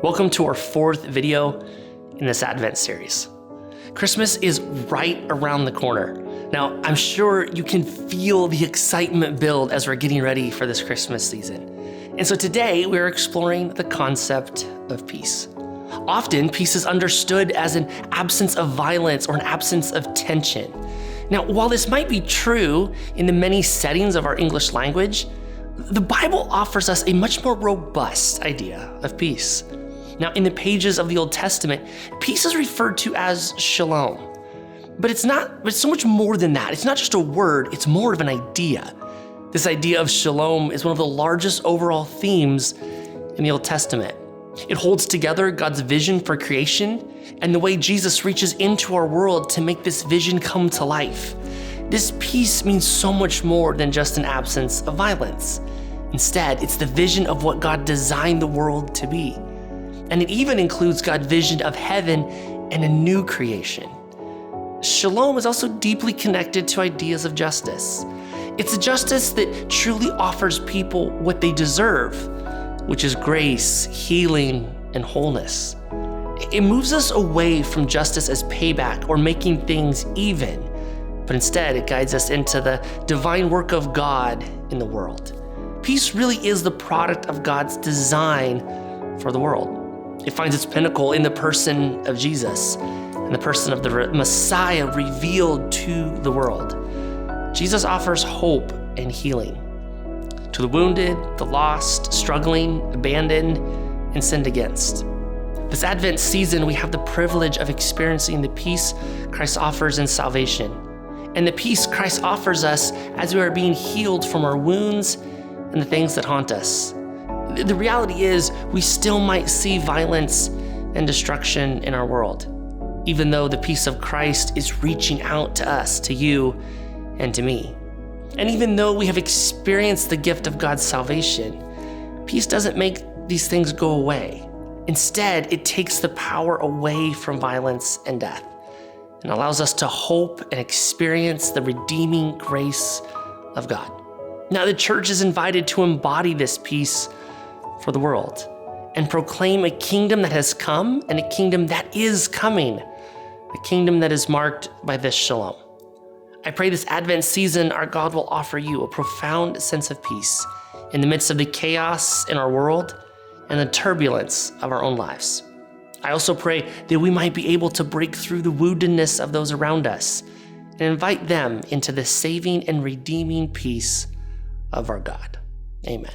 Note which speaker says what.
Speaker 1: Welcome to our fourth video in this Advent series. Christmas is right around the corner. Now, I'm sure you can feel the excitement build as we're getting ready for this Christmas season. And so today we're exploring the concept of peace. Often, peace is understood as an absence of violence or an absence of tension. Now, while this might be true in the many settings of our English language, the Bible offers us a much more robust idea of peace. Now, in the pages of the Old Testament, peace is referred to as shalom. But it's so much more than that. It's not just a word, it's more of an idea. This idea of shalom is one of the largest overall themes in the Old Testament. It holds together God's vision for creation and the way Jesus reaches into our world to make this vision come to life. This peace means so much more than just an absence of violence. Instead, it's the vision of what God designed the world to be. And it even includes God's vision of heaven and a new creation. Shalom is also deeply connected to ideas of justice. It's a justice that truly offers people what they deserve, which is grace, healing, and wholeness. It moves us away from justice as payback or making things even, but instead it guides us into the divine work of God in the world. Peace really is the product of God's design for the world. It finds its pinnacle in the person of Jesus and the person of the Messiah revealed to the world. Jesus offers hope and healing to the wounded, the lost, struggling, abandoned, and sinned against. This Advent season, we have the privilege of experiencing the peace Christ offers in salvation and the peace Christ offers us as we are being healed from our wounds and the things that haunt us. The reality is, we still might see violence and destruction in our world, even though the peace of Christ is reaching out to us, to you, and to me. And even though we have experienced the gift of God's salvation, peace doesn't make these things go away. Instead, it takes the power away from violence and death and allows us to hope and experience the redeeming grace of God. Now, the church is invited to embody this peace for the world and proclaim a kingdom that has come and a kingdom that is coming, a kingdom that is marked by this shalom. I pray this Advent season, our God will offer you a profound sense of peace in the midst of the chaos in our world and the turbulence of our own lives. I also pray that we might be able to break through the woundedness of those around us and invite them into the saving and redeeming peace of our God. Amen.